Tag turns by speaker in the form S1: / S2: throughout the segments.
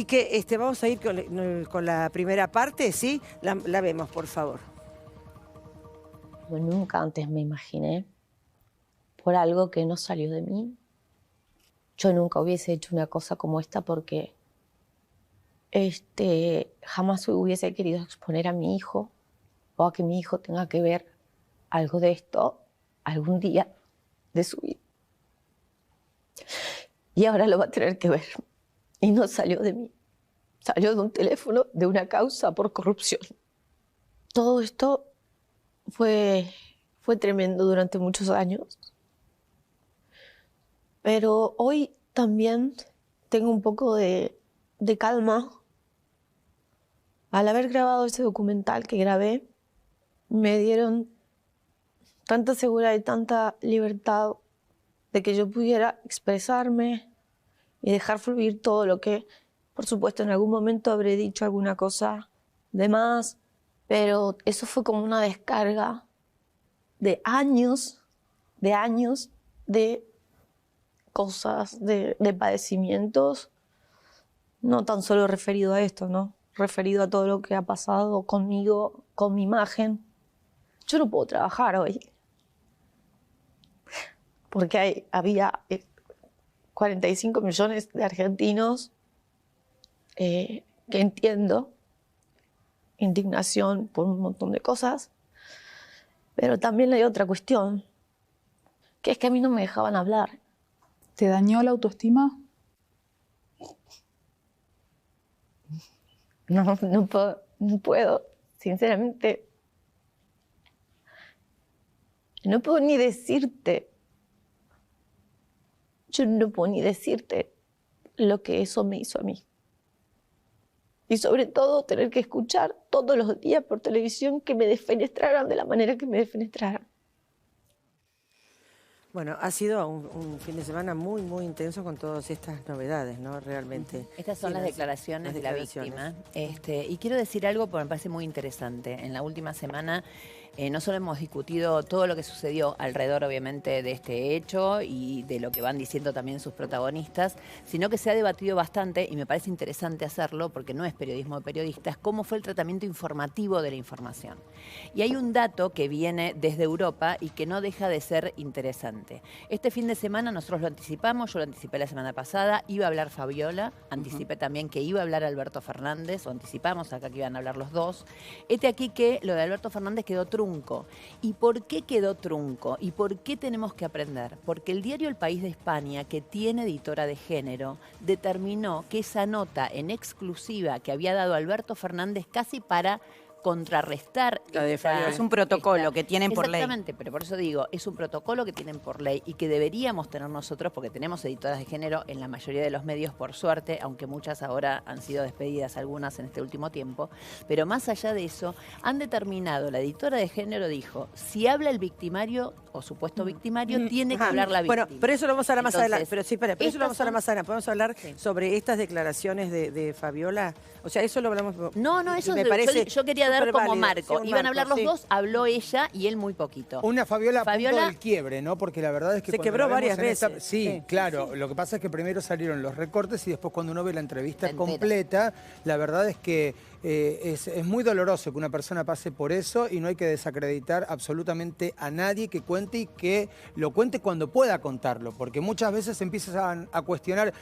S1: Y que vamos a ir con la primera parte, ¿sí? La vemos, por favor.
S2: Yo nunca antes me imaginé por algo que no salió de mí. Yo nunca hubiese hecho una cosa como esta porque jamás hubiese querido exponer a mi hijo o a que mi hijo tenga que ver algo de esto algún día de su vida. Y ahora lo va a tener que ver. Y no salió de mí. Salió de un teléfono de una causa por corrupción. Todo esto fue tremendo durante muchos años. Pero hoy también tengo un poco de calma. Al haber grabado ese documental que grabé, me dieron tanta seguridad y tanta libertad de que yo pudiera expresarme y dejar fluir todo lo que, por supuesto, en algún momento habré dicho alguna cosa de más, pero eso fue como una descarga de años de cosas, de padecimientos, no tan solo referido a esto, ¿no? Referido a todo lo que ha pasado conmigo, con mi imagen. Yo no puedo trabajar hoy, porque había 45 millones de argentinos que entiendo, indignación por un montón de cosas, pero también hay otra cuestión, que es que a mí no me dejaban hablar.
S3: ¿Te dañó la autoestima?
S2: No puedo, sinceramente, no puedo ni decirte. Yo no puedo ni decirte lo que eso me hizo a mí. Y sobre todo tener que escuchar todos los días por televisión que me defenestraran de la manera que me defenestraran.
S1: Bueno, ha sido un fin de semana muy, muy intenso con todas estas novedades, ¿no? Realmente.
S4: Estas son las declaraciones de la víctima. Y quiero decir algo porque me parece muy interesante. En la última semana no solo hemos discutido todo lo que sucedió alrededor, obviamente, de este hecho y de lo que van diciendo también sus protagonistas, sino que se ha debatido bastante, y me parece interesante hacerlo porque no es periodismo de periodistas, cómo fue el tratamiento informativo de la información. Y hay un dato que viene desde Europa y que no deja de ser interesante. Este fin de semana nosotros lo anticipamos, yo lo anticipé la semana pasada, iba a hablar Fabiola, anticipé también que iba a hablar Alberto Fernández, o anticipamos acá que iban a hablar los dos. Aquí que lo de Alberto Fernández quedó trunco. ¿Y por qué quedó trunco? ¿Y por qué tenemos que aprender? Porque el diario El País de España, que tiene editora de género, determinó que esa nota en exclusiva que había dado Alberto Fernández casi para contrarrestar.
S5: Es un protocolo que tienen por ley.
S4: Exactamente, pero por eso digo, es un protocolo que tienen por ley y que deberíamos tener nosotros, porque tenemos editoras de género en la mayoría de los medios, por suerte, aunque muchas ahora han sido despedidas, algunas en este último tiempo. Pero más allá de eso, han determinado, la editora de género dijo, si habla el victimario o supuesto victimario, tiene que hablar la víctima.
S1: Bueno, pero eso lo vamos a hablar más adelante. Pero sí, pero eso lo vamos a hablar
S4: son...
S1: más adelante. ¿Podemos hablar sobre estas declaraciones de Fabiola? O sea, eso lo hablamos.
S4: No, eso
S1: me parece
S4: yo quería dar como marco.
S1: Sí,
S4: Iban a hablar los dos, habló ella y él muy poquito.
S6: Una Fabiola a punto del quiebre, ¿no? Porque la verdad es que
S1: se quebró varias veces.
S6: Sí, claro. Lo que pasa es que primero salieron los recortes y después cuando uno ve la entrevista completa, la verdad es que es muy doloroso que una persona pase por eso y no hay que desacreditar absolutamente a nadie que cuente y que lo cuente cuando pueda contarlo, porque muchas veces empiezan a cuestionar,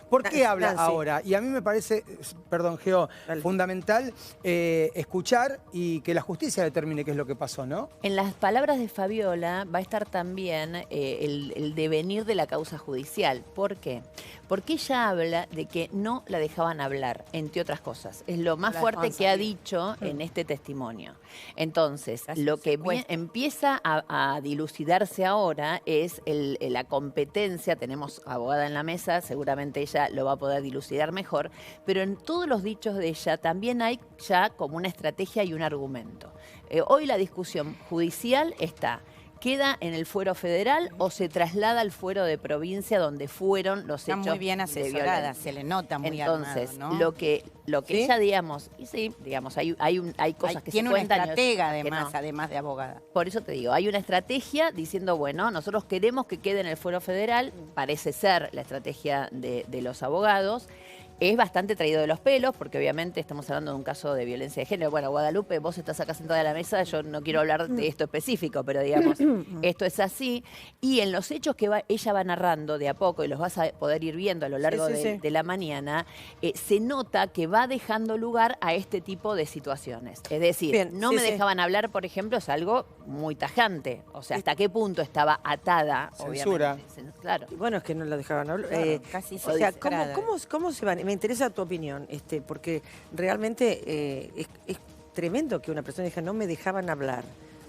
S6: ¿por qué habla ahora? Y a mí me parece, perdón, Geo, fundamental escuchar y que la justicia determine qué es lo que pasó, ¿no?
S4: En las palabras de Fabiola va a estar también el devenir de la causa judicial. ¿Por qué? Porque ella habla de que no la dejaban hablar, entre otras cosas. Es lo más fuerte que ha dicho en este testimonio. Entonces, lo que empieza a dilucidarse ahora es la competencia. Tenemos abogada en la mesa, seguramente ella lo va a poder dilucidar mejor, pero en todos los dichos de ella también hay ya como una estrategia y un argumento. Hoy la discusión judicial ¿queda en el fuero federal o se traslada al fuero de provincia donde fueron los hechos?
S5: Está muy bien asesorada, se le nota muy
S4: Entonces,
S5: armado, ¿no?
S4: lo que ella, digamos, hay cosas que se cuentan.
S5: Tiene una estratega además de abogada.
S4: Por eso te digo, hay una estrategia diciendo, bueno, nosotros queremos que quede en el fuero federal, parece ser la estrategia de los abogados. es bastante traído de los pelos, porque obviamente estamos hablando de un caso de violencia de género. Bueno, Guadalupe, vos estás acá sentada a la mesa, yo no quiero hablar de esto específico, pero digamos, esto es así. Y en los hechos que ella va narrando de a poco, y los vas a poder ir viendo a lo largo de la mañana, se nota que va dejando lugar a este tipo de situaciones. Es decir, no me dejaban hablar, por ejemplo, es algo muy tajante. O sea, hasta qué punto estaba atada,
S6: censura.
S4: Obviamente. Claro.
S1: Y bueno, es que no la dejaban hablar.
S5: Claro, casi
S1: o sea, ¿cómo se van? Me interesa tu opinión, porque realmente es tremendo que una persona diga, no me dejaban hablar.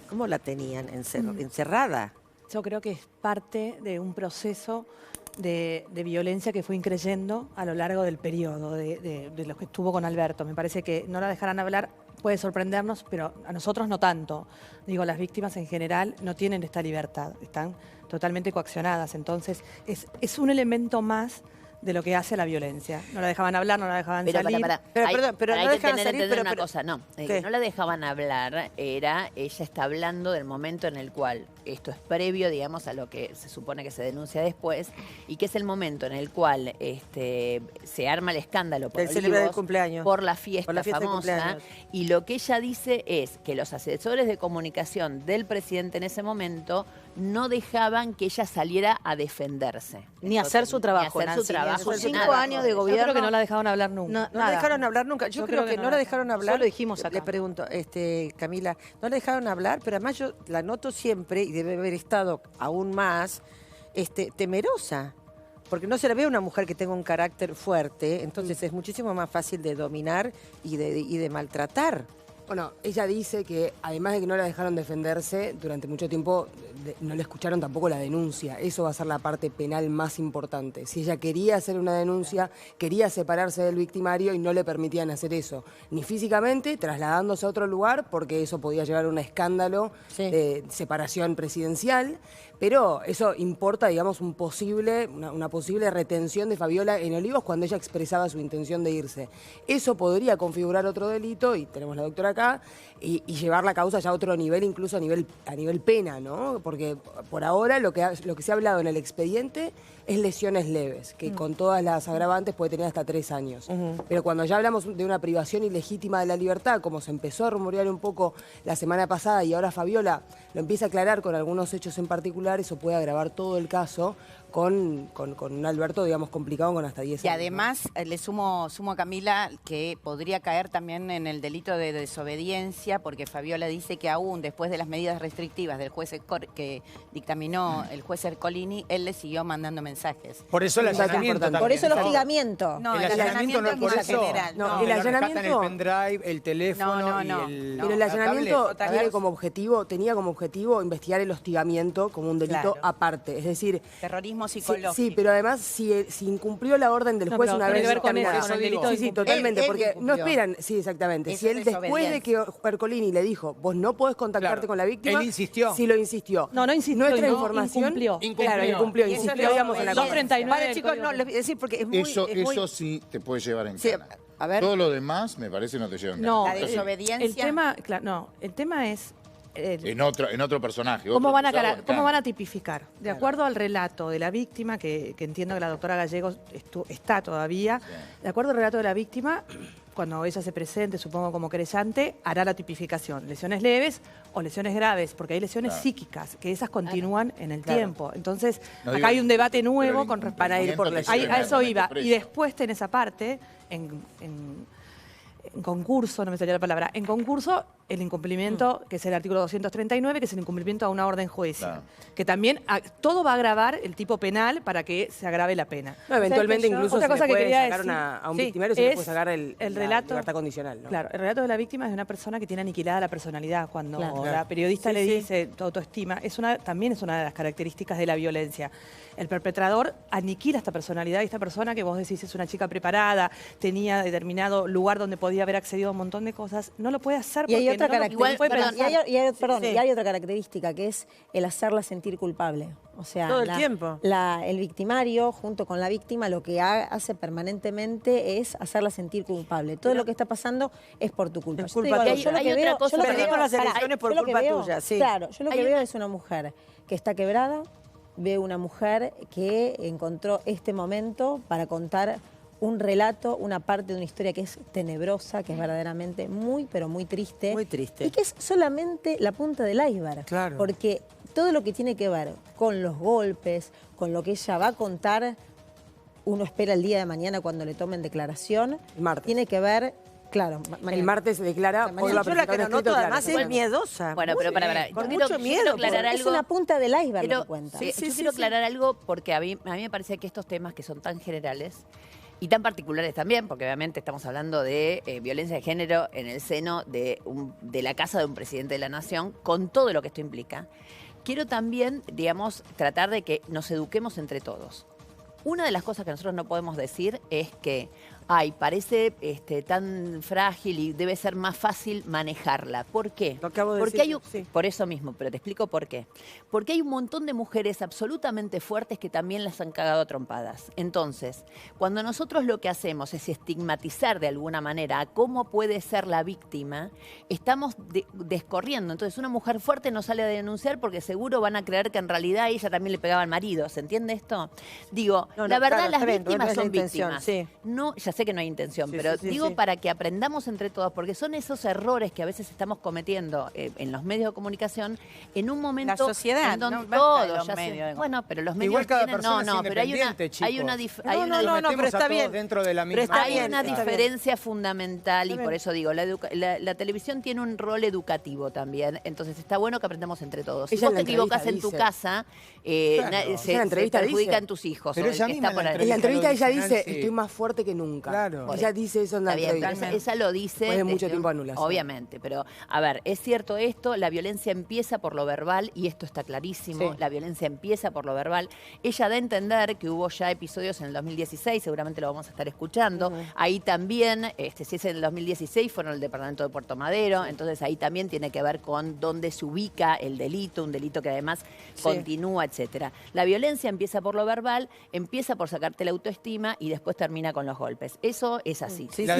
S1: ¿Cómo la tenían encerrada?
S7: Yo creo que es parte de un proceso de violencia que fue increyendo a lo largo del periodo de lo que estuvo con Alberto. Me parece que no la dejaran hablar puede sorprendernos, pero a nosotros no tanto. Digo, las víctimas en general no tienen esta libertad, están totalmente coaccionadas. Entonces, es un elemento más de lo que hace la violencia. No la dejaban hablar, no la dejaban salir.
S1: Pero
S4: hay
S1: no
S4: que
S1: dejaban salir,
S4: entender una cosa, no. No la dejaban hablar, ella está hablando del momento en el cual esto es previo, digamos, a lo que se supone que se denuncia después, y que es el momento en el cual se arma el escándalo por
S1: el cumpleaños,
S4: por la fiesta famosa, y lo que ella dice es que los asesores de comunicación del presidente en ese momento no dejaban que ella saliera a defenderse.
S8: Ni hacer su trabajo.
S4: Ni hacer su trabajo.
S8: Por 5 años de gobierno.
S7: Yo creo que no la dejaron hablar nunca.
S1: No la dejaron hablar nunca. Yo creo que no la dejaron hablar.
S8: Solo dijimos acá.
S1: Le pregunto, Camila, no la dejaron hablar, pero además yo la noto siempre, y debe haber estado aún más, temerosa. Porque no se la ve a una mujer que tenga un carácter fuerte, entonces es muchísimo más fácil de dominar y de maltratar.
S9: Bueno, ella dice que además de que no la dejaron defenderse, durante mucho tiempo no le escucharon tampoco la denuncia. Eso va a ser la parte penal más importante. Si ella quería hacer una denuncia, quería separarse del victimario y no le permitían hacer eso. Ni físicamente, trasladándose a otro lugar, porque eso podía llevar a un escándalo de separación presidencial. Pero eso importa, digamos, una posible retención de Fabiola en Olivos cuando ella expresaba su intención de irse. Eso podría configurar otro delito, y tenemos la doctora acá, y llevar la causa ya a otro nivel, incluso a nivel pena, ¿no? Porque por ahora lo que se ha hablado en el expediente es lesiones leves, que con todas las agravantes puede tener hasta 3 años. Pero cuando ya hablamos de una privación ilegítima de la libertad, como se empezó a rumorear un poco la semana pasada y ahora Fabiola lo empieza a aclarar con algunos hechos en particular, eso puede agravar todo el caso con un Alberto, digamos, complicado con hasta 10 años.
S5: Y además le sumo a Camila que podría caer también en el delito de desobediencia, porque Fabiola dice que aún después de las medidas restrictivas del juez que dictaminó el juez Ercolini, él le siguió mandando mensajes.
S6: Por eso el allanamiento también.
S8: Por eso el hostigamiento.
S5: No,
S6: el allanamiento no es por eso.
S5: general.
S9: No, el allanamiento,
S6: el pendrive, el teléfono y el...
S9: Pero el allanamiento tenía como objetivo investigar el hostigamiento como un delito aparte. Es decir,
S5: terrorismo psicológico.
S9: Sí, pero además si incumplió la orden del juez una vez dictaminada. Sí, totalmente, porque no esperan, sí, exactamente. Si él después de que Ercolini le dijo, vos no podés contactarte con la víctima,
S6: él insistió.
S9: Sí lo insistió.
S7: No insistió.
S9: Nuestra información
S7: Incumplió.
S9: Insistió, digamos, en la
S7: 239.
S1: Vale, chicos, no, les voy a decir porque es muy...
S10: Eso sí te puede llevar en cana.
S1: A ver.
S10: Todo lo demás me parece no te lleva en cana.
S7: No,
S5: La desobediencia.
S7: el tema es...
S10: En otro personaje.
S7: ¿Cómo van a tipificar? De acuerdo al relato de la víctima, que entiendo que la doctora Gallegos está todavía, de acuerdo al relato de la víctima, cuando ella se presente, supongo como querellante, hará la tipificación. Lesiones leves o lesiones graves, porque hay lesiones psíquicas, que esas continúan en el tiempo. Entonces, acá hay un debate nuevo con respecto a ir por lesiones. A eso iba. Y después tenés esa parte, en concurso, no me salía la palabra, en concurso el incumplimiento, que es el artículo 239, que es el incumplimiento a una orden judicial. Que también todo va a agravar el tipo penal para que se agrave la pena.
S9: No, eventualmente incluso
S7: otra cosa
S9: se le puede
S7: quería
S9: sacar
S7: decir,
S9: a un victimario, se le puede sacar la libertad condicional, ¿no?
S7: Claro, el relato de la víctima es de una persona que tiene aniquilada la personalidad. Cuando la periodista le dice tu autoestima, también es una de las características de la violencia. El perpetrador aniquila esta personalidad y esta persona que vos decís es una chica preparada, tenía determinado lugar donde podía haber accedido a un montón de cosas, no lo puede hacer porque
S8: hay otra característica,
S7: y
S8: hay otra característica que es el hacerla sentir culpable. O sea,
S1: todo el tiempo.
S8: El victimario, junto con la víctima, lo que hace permanentemente es hacerla sentir culpable. Todo lo que está pasando es por tu culpa.
S1: Es culpa tuya.
S8: Yo lo que veo,
S1: perdimos las elecciones por culpa tuya. Sí.
S8: Claro, yo lo que veo es una mujer que está quebrada, veo una mujer que encontró este momento para contar un relato, una parte de una historia que es tenebrosa, que es verdaderamente muy, pero muy triste.
S1: Muy triste.
S8: Y que es solamente la punta del iceberg.
S6: Claro.
S8: Porque todo lo que tiene que ver con los golpes, con lo que ella va a contar, uno espera el día de mañana cuando le tomen declaración,
S9: El martes.
S8: tiene que ver, claro,
S9: El martes se declara.
S8: Mañana.
S9: hoy va a
S1: Yo la que
S9: presentar
S1: no
S9: un
S1: noto
S9: escrito,
S1: además
S9: claro.
S1: es miedosa.
S4: Bueno, pero para.
S1: Con
S4: Yo
S1: mucho
S4: quiero
S1: miedo.
S4: aclarar
S8: es
S4: algo.
S8: una punta del iceberg
S4: Pero,
S8: lo que cuenta.
S4: yo quiero aclarar algo porque a mí me parece que estos temas que son tan generales y tan particulares también, porque obviamente estamos hablando de violencia de género en el seno de la casa de un presidente de la nación, con todo lo que esto implica. Quiero también, digamos, tratar de que nos eduquemos entre todos. Una de las cosas que nosotros no podemos decir es que, parece tan frágil y debe ser más fácil manejarla. ¿Por qué?
S1: Lo acabo de
S4: Porque
S1: decir, sí.
S4: por eso mismo, pero te explico por qué. Porque hay un montón de mujeres absolutamente fuertes que también las han cagado a trompadas. Entonces, cuando nosotros lo que hacemos es estigmatizar de alguna manera a cómo puede ser la víctima, estamos descorriendo. Entonces, una mujer fuerte no sale a denunciar porque seguro van a creer que en realidad ella también le pegaba al marido. ¿Se entiende esto? Digo,
S1: No,
S4: la verdad,
S1: claro,
S4: las
S1: está bien,
S4: víctimas
S1: no es la
S4: son
S1: intención,
S4: víctimas.
S1: sí.
S4: No, ya sé que no hay intención,
S1: Sí,
S4: pero
S1: sí, sí,
S4: digo
S1: sí.
S4: para que aprendamos entre todos, porque son esos errores que a veces estamos cometiendo en los medios de comunicación en un momento
S5: La sociedad,
S4: en donde
S5: no basta de
S4: todos
S5: los
S4: ya se-
S5: medios de
S4: bueno, pero los medios
S6: Igual cada
S4: tienen,
S6: persona es
S4: pero hay una
S6: independiente,
S4: hay una
S6: chicos.
S4: hay una
S1: no,
S6: Metemos
S1: pero
S6: a
S1: está
S6: todos
S1: bien.
S6: dentro de la
S1: Pero
S6: misma.
S1: está
S4: hay
S1: bien,
S4: una
S1: está bien.
S4: diferencia fundamental y
S1: Está
S4: por
S1: bien.
S4: eso digo, la televisión tiene un rol educativo también, entonces está bueno que aprendamos entre todos. Si
S9: Ella
S4: vos
S9: en
S4: te
S9: la
S4: equivocás en
S9: entrevista
S4: tu
S9: dice.
S4: casa,
S6: Claro.
S4: se,
S9: Ella en la
S4: se
S9: entrevista
S4: perjudican
S9: dice.
S4: tus hijos.
S6: Pero
S4: o el
S6: ella
S4: que
S6: misma
S4: está por
S6: en la
S4: ahí.
S9: En la entrevista ella
S6: original,
S9: dice,
S6: sí.
S9: estoy más fuerte que nunca.
S6: Claro.
S9: Ella dice eso en la
S4: Está bien,
S9: entrevista.
S4: pero esa lo dice.
S9: Después de mucho
S4: desde
S9: tiempo de anulación.
S4: Obviamente, pero a ver, es cierto esto, la violencia empieza por lo verbal y esto está clarísimo,
S9: Sí.
S4: la violencia empieza por lo verbal. Ella da a entender que hubo ya episodios en el 2016, seguramente lo vamos a estar escuchando. Ahí también, si es en el 2016, fueron el departamento de Puerto Madero, entonces ahí también tiene que ver con dónde se ubica el delito, un delito que además continúa, etcétera. La violencia empieza por lo verbal, empieza por sacarte la autoestima y después termina con los golpes. Eso es así.
S1: Sí,